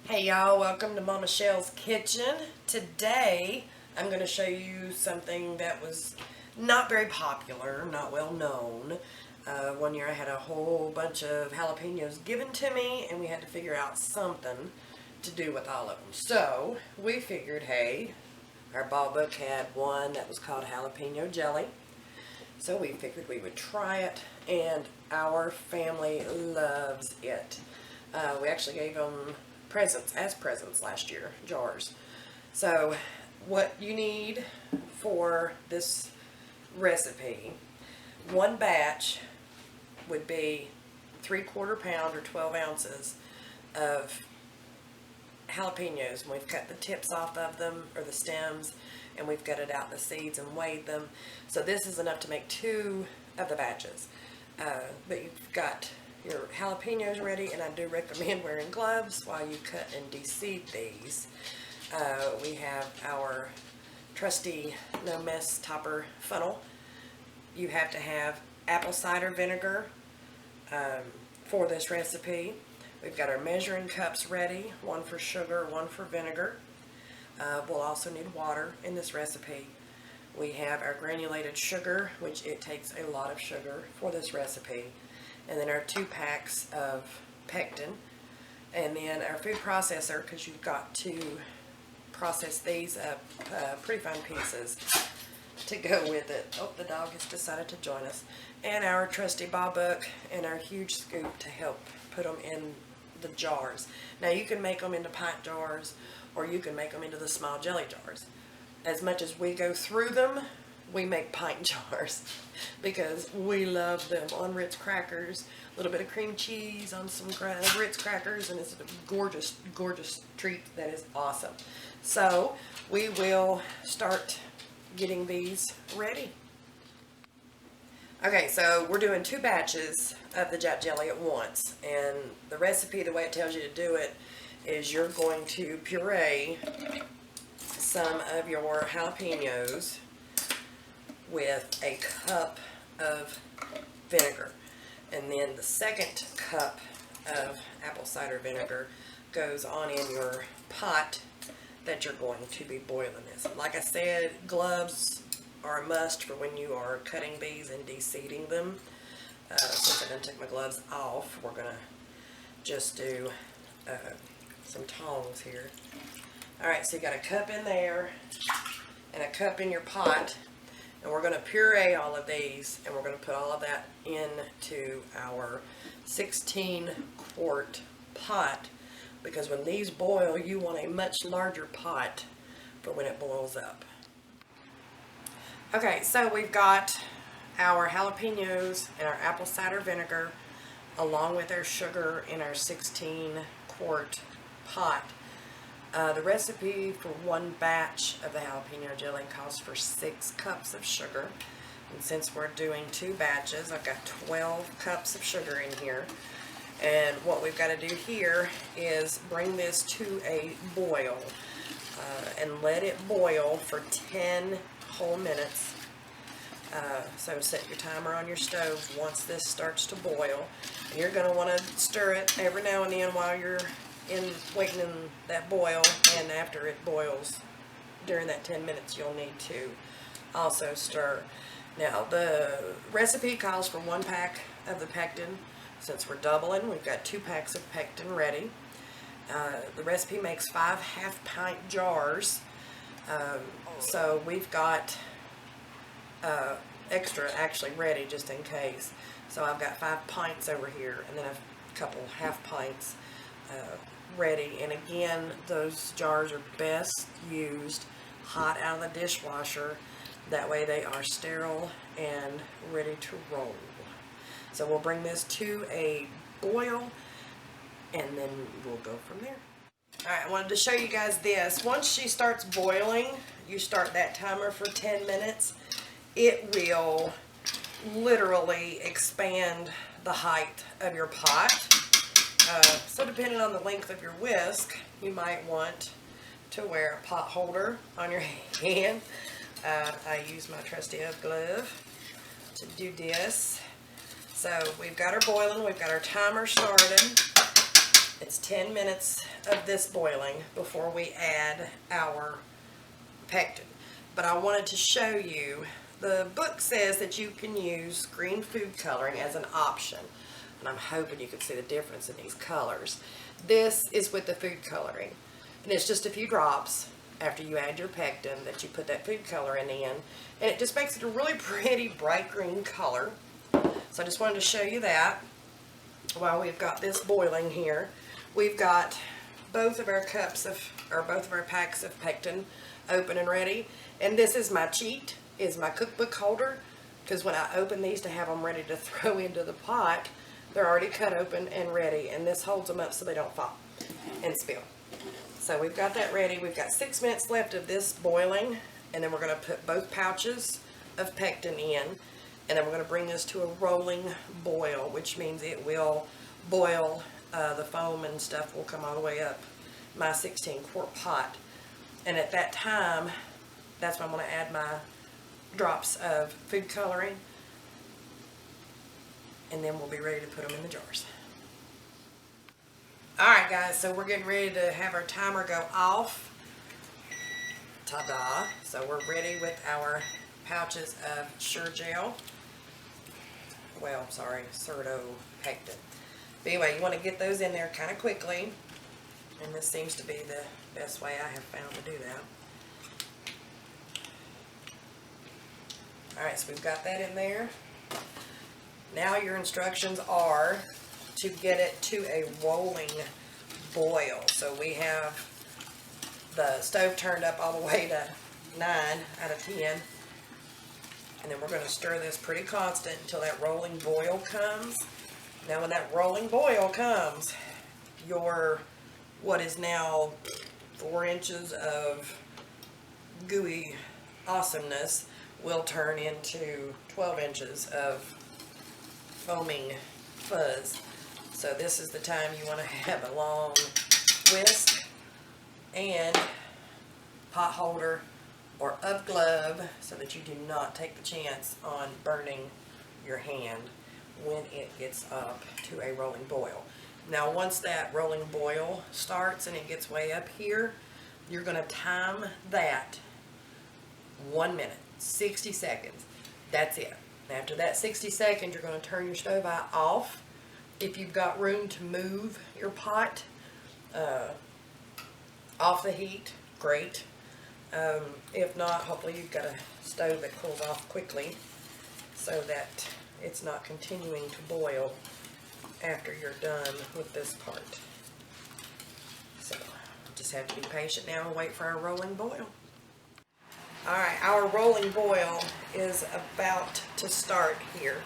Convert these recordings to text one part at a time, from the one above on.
Hey y'all, welcome to Mama Shell's Kitchen. Today I'm going to show you something that was not very popular, not well known. One year I had a whole bunch of jalapenos given to me and we had to figure out something to do with all of them. So we figured, hey, our ball book had one that was called jalapeno jelly. So we figured we would try it, and our family loves it. We actually gave them presents last year, jars. So what you need for this recipe, one batch would be 3/4 pound or 12 ounces of jalapenos, and we've cut the tips off of them, or the stems, and we've gutted out the seeds and weighed them. So this is enough to make 2 of the batches. But you've got your jalapenos ready, and I do recommend wearing gloves while you cut and de-seed these. We have our trusty no mess topper funnel. You have to have apple cider vinegar for this recipe. We've got our measuring cups ready, one for sugar, one for vinegar. We'll also need water in this recipe. We have our granulated sugar, which it takes a lot of sugar for this recipe. And then our 2 packs of Pectin. And then our food processor, because you've got to process these up pretty fine pieces to go with it. Oh, the dog has decided to join us. And our trusty ball book and our huge scoop to help put them in the jars. Now you can make them into pint jars, or you can make them into the small jelly jars. As much as we go through them, we make pint jars because we love them on Ritz crackers. A little bit of cream cheese on some Ritz crackers, and it's a gorgeous, gorgeous treat that is awesome. So we will start getting these ready. Okay, so we're doing 2 batches of the Jap jelly at once, and the recipe, the way it tells you to do it, is you're going to puree some of your jalapenos with a cup of vinegar, and then the second cup of apple cider vinegar goes on in your pot that you're going to be boiling this. Like I said, gloves are a must for when you are cutting these and de-seeding them. Since I didn't take my gloves off, we're going to just do some tongs here. Alright, so you got a cup in there and a cup in your pot, and we're going to puree all of these, and we're going to put all of that into our 16-quart pot, because when these boil, you want a much larger pot for when it boils up. Okay, so we've got our jalapenos and our apple cider vinegar along with our sugar in our 16-quart pot. The recipe for one batch of the jalapeno jelly calls for 6 cups of sugar. And since we're doing 2 batches, I've got 12 cups of sugar in here. And what we've got to do here is bring this to a boil and let it boil for 10 whole minutes. So set your timer on your stove once this starts to boil. And you're going to want to stir it every now and then while you're waiting in that boil, and after it boils, during that 10 minutes, you'll need to also stir. Now, the recipe calls for 1 pack of the Pectin. Since we're doubling, we've got 2 packs of Pectin ready. The recipe makes 5 half-pint jars, so we've got extra actually ready just in case. So I've got 5 pints over here, and then a couple half pints ready. And again, those jars are best used hot out of the dishwasher. That way they are sterile and ready to roll. So we'll bring this to a boil, and then we'll go from there. Alright, I wanted to show you guys this. Once she starts boiling, you start that timer for 10 minutes. It will literally expand the height of your pot. So depending on the length of your whisk, you might want to wear a pot holder on your hand. I use my trusty oak glove to do this. So we've got our boiling, we've got our timer started. It's 10 minutes of this boiling before we add our pectin. But I wanted to show you, the book says that you can use green food coloring as an option. And I'm hoping you can see the difference in these colors. This is with the food coloring. And it's just a few drops after you add your pectin that you put that food coloring in. And it just makes it a really pretty bright green color. So I just wanted to show you that while we've got this boiling here. We've got both of our packs of pectin open and ready. And this is my cheat, is my cookbook holder, because when I open these to have them ready to throw into the pot, they're already cut open and ready, and this holds them up so they don't fall and spill. So we've got that ready. We've got 6 minutes left of this boiling, and then we're going to put both pouches of pectin in, and then we're going to bring this to a rolling boil, which means it will boil, the foam and stuff will come all the way up my 16-quart pot. And at that time, that's when I'm going to add my drops of food coloring, and then we'll be ready to put them in the jars. Alright guys, so we're getting ready to have our timer go off. Ta-da! So we're ready with our pouches of Sure-Gel. Well, sorry, Certo Pectin. But anyway, you want to get those in there kind of quickly, and this seems to be the best way I have found to do that. Alright, so we've got that in there. Now your instructions are to get it to a rolling boil. So we have the stove turned up all the way to 9 out of 10. And then we're going to stir this pretty constant until that rolling boil comes. Now when that rolling boil comes, your what is now 4 inches of gooey awesomeness will turn into 12 inches of foaming fuzz. So this is the time you want to have a long whisk and pot holder or up glove so that you do not take the chance on burning your hand when it gets up to a rolling boil. Now once that rolling boil starts and it gets way up here, you're going to time that 1 minute, 60 seconds. That's it. After that 60 seconds, you're going to turn your stove off. If you've got room to move your pot off the heat, great. If not, hopefully you've got a stove that cools off quickly so that it's not continuing to boil after you're done with this part. So just have to be patient now and wait for our rolling boil. Alright, our rolling boil is about to start here.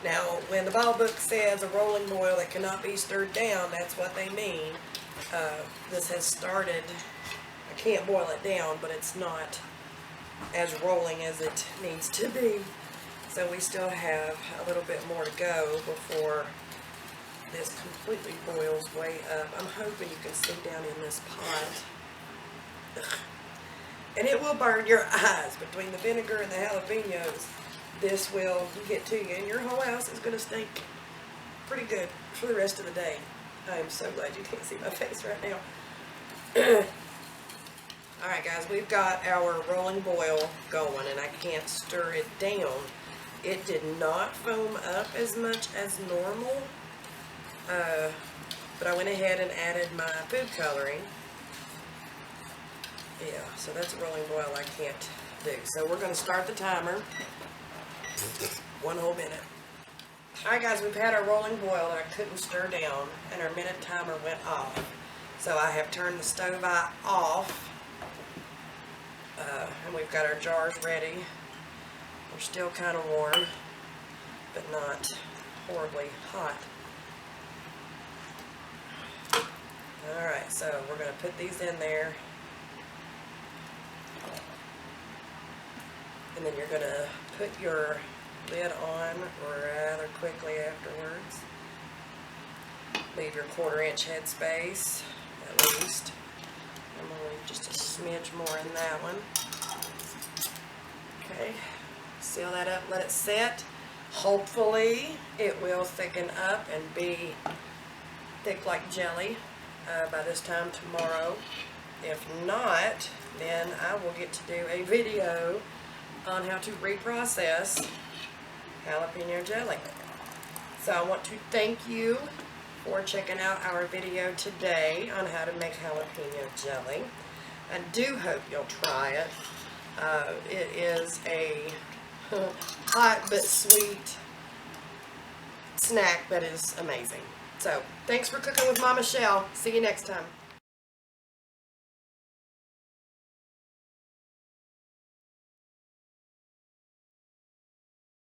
Now, when the Bible book says a rolling boil that cannot be stirred down, that's what they mean. This has started. I can't boil it down, but it's not as rolling as it needs to be. So we still have a little bit more to go before this completely boils way up. I'm hoping you can see down in this pot. Ugh. And it will burn your eyes between the vinegar and the jalapenos. This will get to you, and your whole house is going to stink pretty good for the rest of the day. I am so glad you can't see my face right now. Alright guys, we've got our rolling boil going, and I can't stir it down. It did not foam up as much as normal, but I went ahead and added my food coloring. Yeah, so that's a rolling boil I can't do. So we're going to start the timer. 1 whole minute. Alright guys, we've had our rolling boil that I couldn't stir down, and our minute timer went off. So I have turned the stove off, and we've got our jars ready. They're still kind of warm, but not horribly hot. Alright, so we're going to put these in there. And then you're going to put your lid on rather quickly afterwards. Leave your 1/4 inch head space, at least. I'm going to leave just a smidge more in that one. Okay, seal that up, let it set. Hopefully it will thicken up and be thick like jelly by this time tomorrow. If not, then I will get to do a video on how to reprocess jalapeno jelly. So I want to thank you for checking out our video today on how to make jalapeno jelly. I do hope you'll try it. It is a hot but sweet snack that is amazing. So, thanks for cooking with Mama Shell. See you next time.